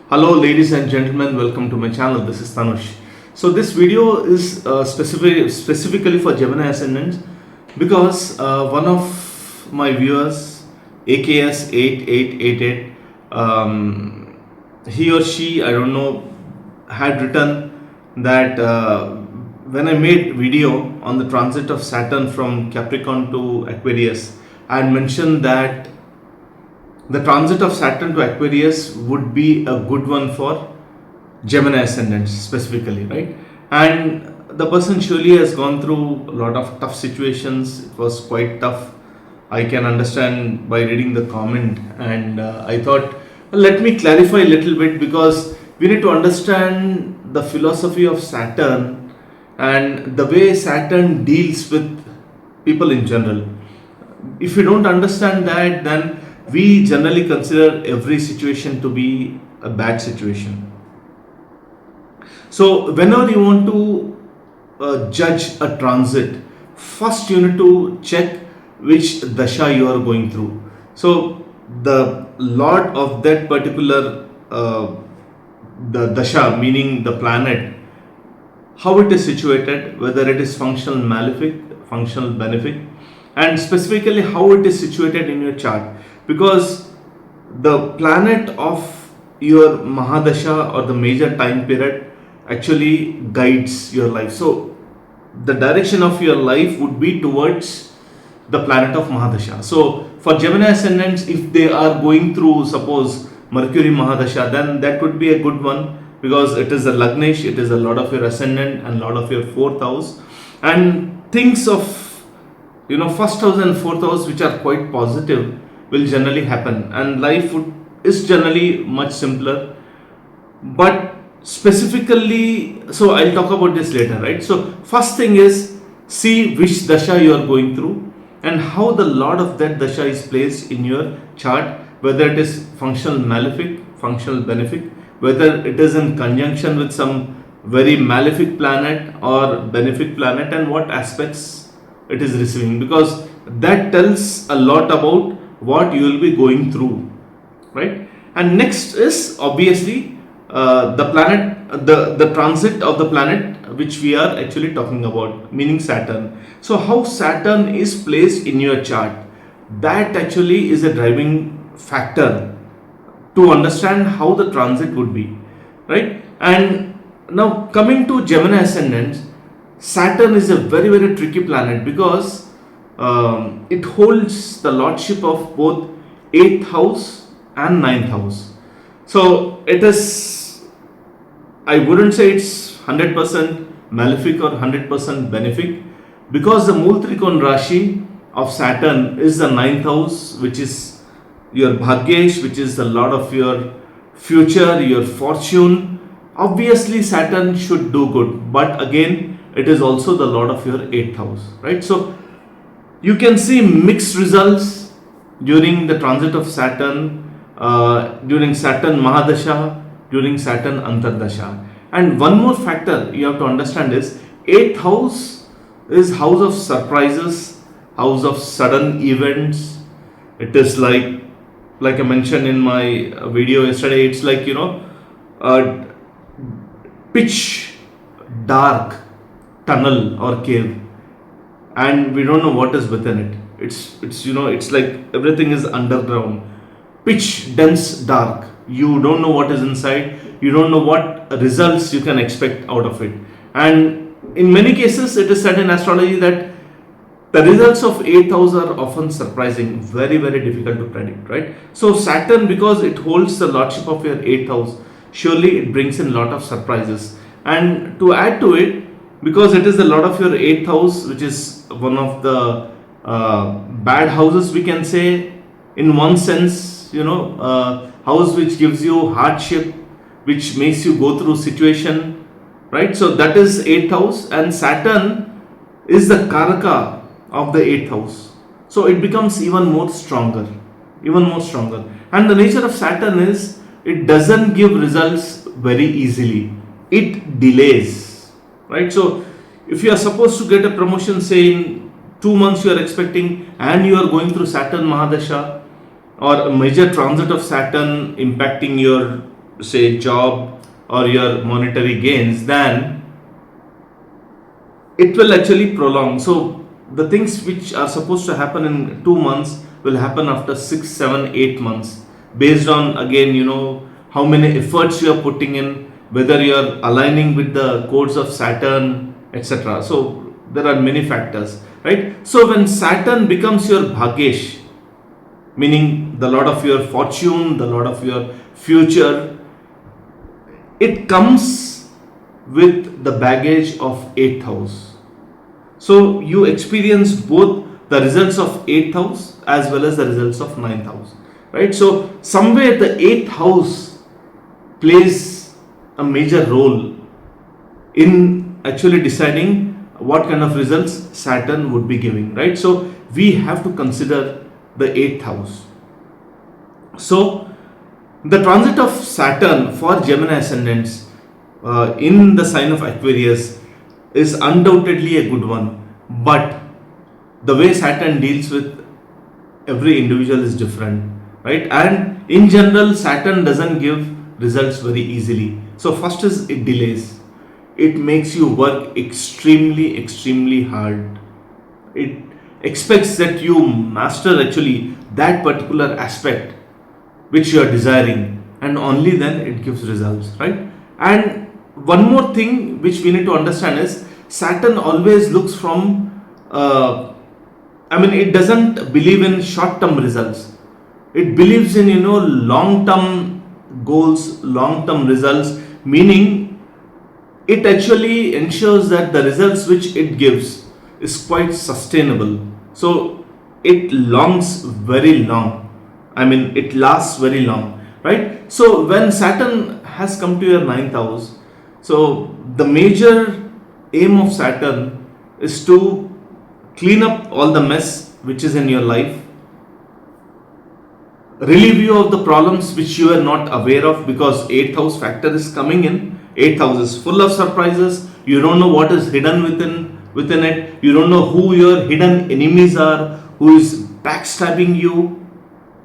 Hello, ladies and gentlemen. Welcome to my channel. This is Tanush. So this video is specifically for Gemini Ascendants because one of my viewers, AKS8888, he or she, I don't know, had written that when I made video on the transit of Saturn from Capricorn to Aquarius, I had mentioned that the transit of Saturn to Aquarius would be a good one for Gemini ascendants specifically, right? And the person surely has gone through a lot of tough situations. It was quite tough. I can understand by reading the comment, and I thought, let me clarify a little bit because we need to understand the philosophy of Saturn and the way Saturn deals with people in general. If you don't understand that, then we generally consider every situation to be a bad situation. So whenever you want to judge a transit, first you need to check which dasha you are going through. So the lord of that particular the dasha, meaning the planet, how it is situated, whether it is functional malefic, functional benefic, and specifically how it is situated in your chart, because the planet of your Mahadasha or the major time period actually guides your life. So the direction of your life would be towards the planet of Mahadasha. So for Gemini ascendants, if they are going through, suppose, Mercury Mahadasha, then that would be a good one because it is a Lagnesh, it is a lot of your ascendant and lot of your fourth house, and things of first house and fourth house which are quite positive will generally happen, and life is generally much simpler. But specifically, so I'll talk about this later, right? So first thing is, see which dasha you are going through and how the lord of that dasha is placed in your chart, whether it is functional malefic, functional benefic, whether it is in conjunction with some very malefic planet or benefic planet, and what aspects it is receiving, because that tells a lot about what you will be going through, right? And next is obviously the planet, the transit of the planet which we are actually talking about, meaning Saturn. So how Saturn is placed in your chart, that actually is a driving factor to understand how the transit would be, right? And now coming to Gemini ascendants, Saturn is a very very tricky planet because it holds the lordship of both 8th house and 9th house. So it is, I wouldn't say it's 100% malefic or 100% benefic, because the Mool Trikon Rashi of Saturn is the 9th house, which is your Bhagyesh, which is the lord of your future, your fortune. Obviously Saturn should do good, but again it is also the lord of your 8th house, right? So you can see mixed results during the transit of Saturn, during Saturn Mahadasha, during Saturn Antardasha. And one more factor you have to understand is 8th house is house of surprises, house of sudden events. It is like I mentioned in my video yesterday, it's like a pitch dark tunnel or cave, and we don't know what is within it. It's like everything is underground, pitch dense dark. You don't know what is inside, you don't know what results you can expect out of it. And in many cases it is said in astrology that the results of 8th house are often surprising, very very difficult to predict, right? So Saturn, because it holds the lordship of your 8th house, surely it brings in a lot of surprises. And to add to it, because it is the lord of your 8th house, which is one of the bad houses, we can say, in one sense, house which gives you hardship, which makes you go through situation, right? So that is 8th house, and Saturn is the karaka of the 8th house, so it becomes even more stronger. And the nature of Saturn is, it doesn't give results very easily, it delays, right? So if you are supposed to get a promotion, say in 2 months you are expecting, and you are going through Saturn Mahadasha or a major transit of Saturn impacting your say job or your monetary gains, then it will actually prolong. So the things which are supposed to happen in 2 months will happen after 6, 7, 8 months, based on, again, how many efforts you are putting in, whether you are aligning with the codes of Saturn, etc. So there are many factors, right? So when Saturn becomes your Bhagesh, meaning the lord of your fortune, the lord of your future, it comes with the baggage of 8th house. So you experience both the results of 8th house as well as the results of 9th house, right? So somewhere the 8th house plays a major role in actually deciding what kind of results Saturn would be giving, right? So we have to consider the 8th house. So the transit of Saturn for Gemini ascendants in the sign of Aquarius is undoubtedly a good one, but the way Saturn deals with every individual is different, right? And in general, Saturn doesn't give results very easily. So first is it delays. It makes you work extremely hard. It expects that you master actually that particular aspect which you are desiring, and only then it gives results, right? And one more thing which we need to understand is Saturn always looks from it doesn't believe in short term results. It believes in long term goals, long term results, meaning it actually ensures that the results which it gives is quite sustainable. So it longs very long. It lasts very long, right? So when Saturn has come to your 9th house, so the major aim of Saturn is to clean up all the mess which is in your life, relieve you of the problems which you are not aware of, because 8th house factor is coming in. 8th house is full of surprises. You don't know what is hidden within it. You don't know who your hidden enemies are, who is backstabbing you,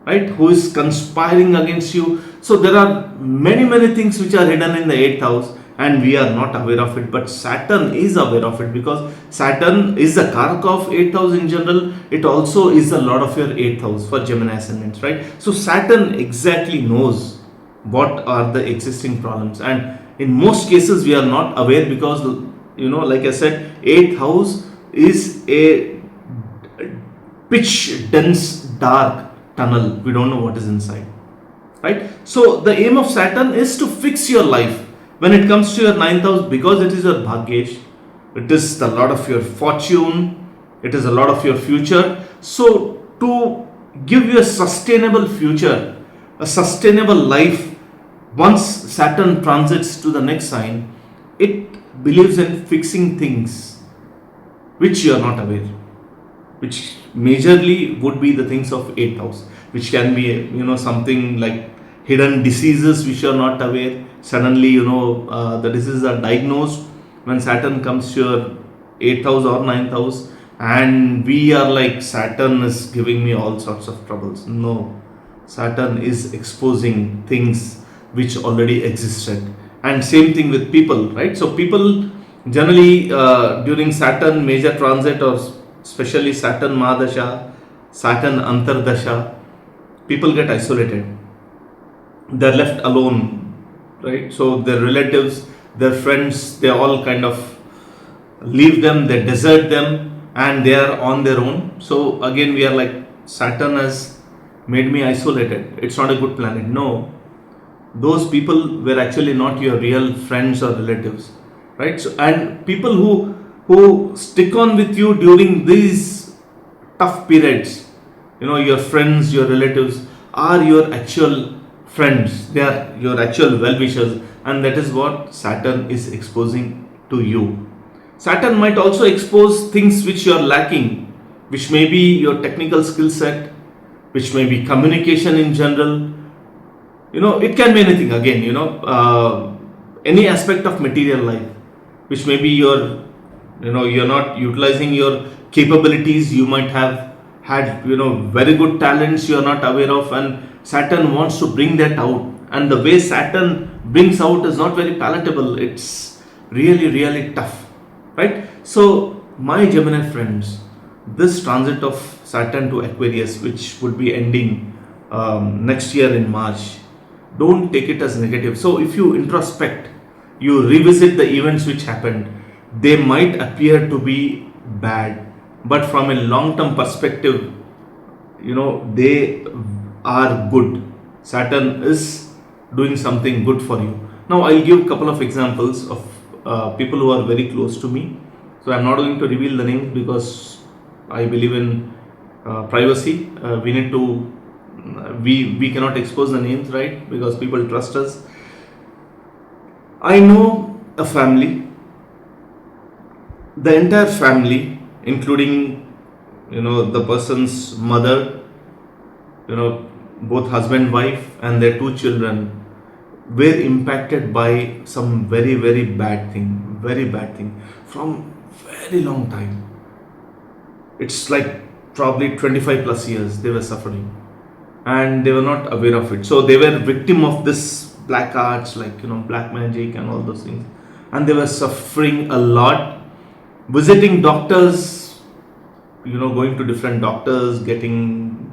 right? Who is conspiring against you. So there are many things which are hidden in the 8th house, and we are not aware of it, but Saturn is aware of it, because Saturn is the karaka of 8th house in general. It also is the lord of your 8th house for Gemini ascendants, right? So Saturn exactly knows what are the existing problems, and in most cases we are not aware, because like I said, 8th house is a pitch dense dark tunnel. We don't know what is inside, right? So the aim of Saturn is to fix your life when it comes to your 9th house, because it is your Bhagyesh, it is the lot of your fortune, it is a lot of your future. So to give you a sustainable future, a sustainable life, once Saturn transits to the next sign, it believes in fixing things which you are not aware, which majorly would be the things of 8th house, which can be something like hidden diseases which you are not aware. Suddenly the diseases are diagnosed when Saturn comes to your 8th house or 9th house, and we are like, Saturn is giving me all sorts of troubles. No, Saturn is exposing things which already existed. And same thing with people, right? So people generally during Saturn major transit, or especially Saturn Mahadasha, Saturn Antardasha, people get isolated. They're left alone, right? So their relatives, their friends, they all kind of leave them, they desert them, and they are on their own. So again, we are like, Saturn has made me isolated. It's not a good planet. No, those people were actually not your real friends or relatives, right? So, and people who stick on with you during these tough periods, your friends, your relatives are your actual friends. They are your actual well-wishers, and that is what Saturn is exposing to you. Saturn might also expose things which you are lacking, which may be your technical skill set, which may be communication in general. It can be anything. Again, any aspect of material life, which may be you're not utilizing your capabilities. You might have had very good talents you are not aware of, and Saturn wants to bring that out and the way Saturn brings out is not very palatable. It's really, really tough, right? So, my Gemini friends, this transit of Saturn to Aquarius, which would be ending next year in March, don't take it as negative. So, if you introspect, you revisit the events which happened, they might appear to be bad, but from a long term perspective, they are good. Saturn is doing something good for you. Now I'll give a couple of examples of people who are very close to me. So I'm not going to reveal the names because I believe in privacy. We need to we cannot expose the names, right? Because people trust us. I know a family, the entire family, including the person's mother, both husband, wife, and their two children, were impacted by some very, very bad thing from very long time. It's like probably 25 plus years they were suffering, and they were not aware of it. So they were victim of this black arts, like black magic and all those things, and they were suffering a lot, visiting doctors, going to different doctors, getting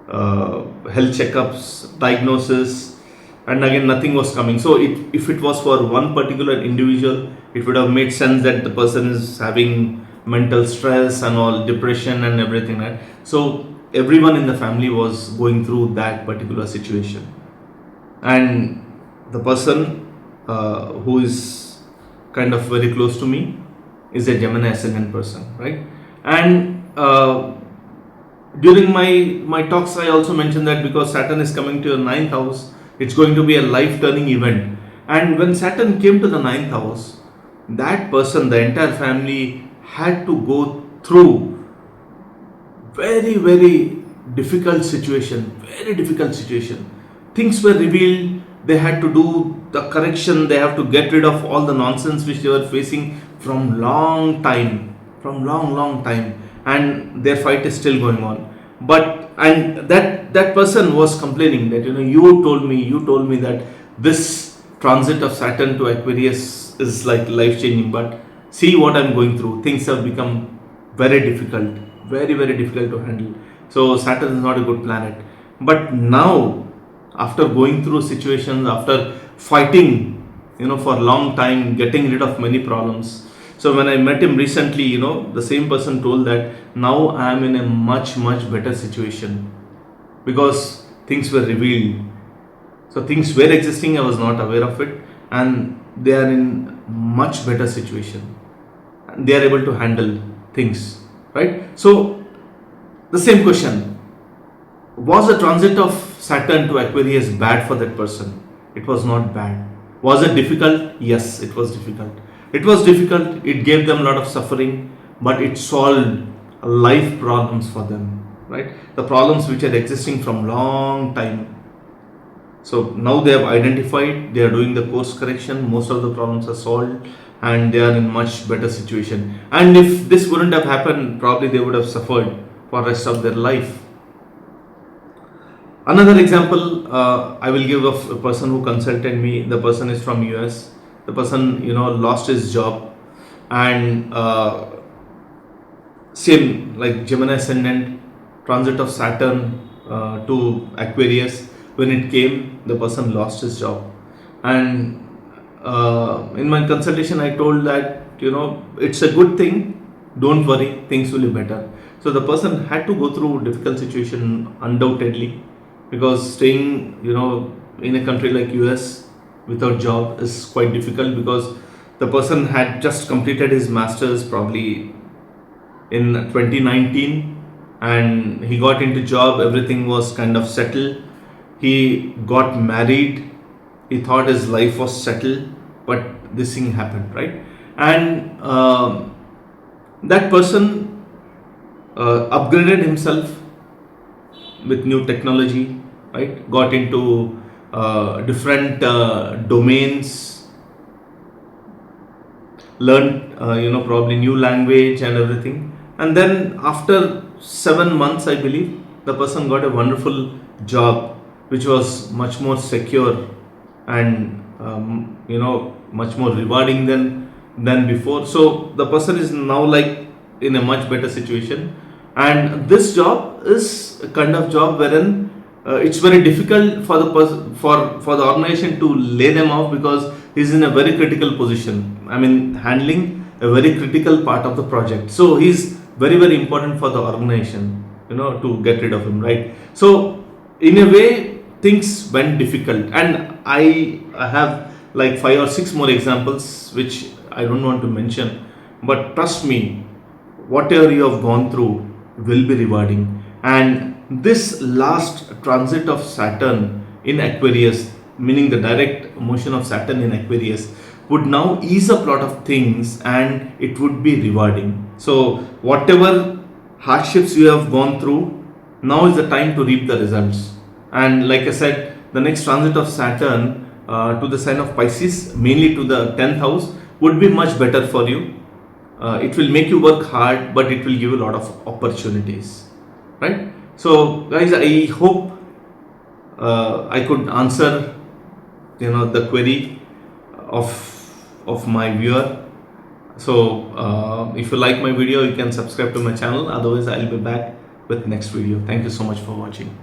health checkups, diagnosis, and again nothing was coming. So if it was for one particular individual, it would have made sense that the person is having mental stress and all, depression and everything, right? So everyone in the family was going through that particular situation, and the person who is kind of very close to me is a Gemini ascendant person, right? And during my talks, I also mentioned that because Saturn is coming to your ninth house, it's going to be a life turning event. And when Saturn came to the ninth house, that person, the entire family, had to go through very, very difficult situation. Very difficult situation. Things were revealed. They had to do the correction. They have to get rid of all the nonsense which they were facing from long time, long time, and their fight is still going on. But and that person was complaining that you told me that this transit of Saturn to Aquarius is like life changing, but see what I'm going through. Things have become very difficult, very, very difficult to handle. So Saturn is not a good planet. But now, after going through situations, after fighting for a long time, getting rid of many problems. So when I met him recently, the same person told that now I am in a much, much better situation because things were revealed. So things were existing, I was not aware of it, and they are in much better situation. They are able to handle things, right? So the same question: was the transit of Saturn to Aquarius bad for that person? It was not bad. Was it difficult? Yes, it was difficult. It was difficult. It gave them a lot of suffering, but it solved life problems for them, right? The problems which are existing from long time. So now they have identified, they are doing the course correction, most of the problems are solved, and they are in much better situation. And if this wouldn't have happened, probably they would have suffered for the rest of their life. Another example I will give of a person who consulted me. The person is from US. The person lost his job, and same like Gemini ascendant, transit of Saturn to Aquarius. When it came, the person lost his job, and in my consultation I told that it's a good thing, don't worry, things will be better. So the person had to go through difficult situation undoubtedly, because staying in a country like US without job is quite difficult, because the person had just completed his masters probably in 2019, and he got into job, everything was kind of settled. He got married, he thought his life was settled, but this thing happened, right? And that person upgraded himself with new technology, right? Got into different domains, learned probably new language and everything. And then after 7 months, I believe, the person got a wonderful job which was much more secure, and much more rewarding than before. So the person is now like in a much better situation, and this job is a kind of job wherein it's very difficult for the person, for the organization to lay them off, because he's in a very critical position. I mean, handling a very critical part of the project, so he's very very important for the organization, to get rid of him, right? So in a way things went difficult, and I have like 5 or 6 more examples which I don't want to mention, but trust me, whatever you have gone through will be rewarding. And this last transit of Saturn in Aquarius, meaning the direct motion of Saturn in Aquarius, would now ease up a lot of things and it would be rewarding. So whatever hardships you have gone through, now is the time to reap the results. And like I said, the next transit of Saturn to the sign of Pisces, mainly to the 10th house, would be much better for you. It will make you work hard, but it will give you a lot of opportunities, right? So guys, I hope I could answer the query of my viewer. So if you like my video, you can subscribe to my channel. Otherwise, I'll be back with next video. Thank you so much for watching.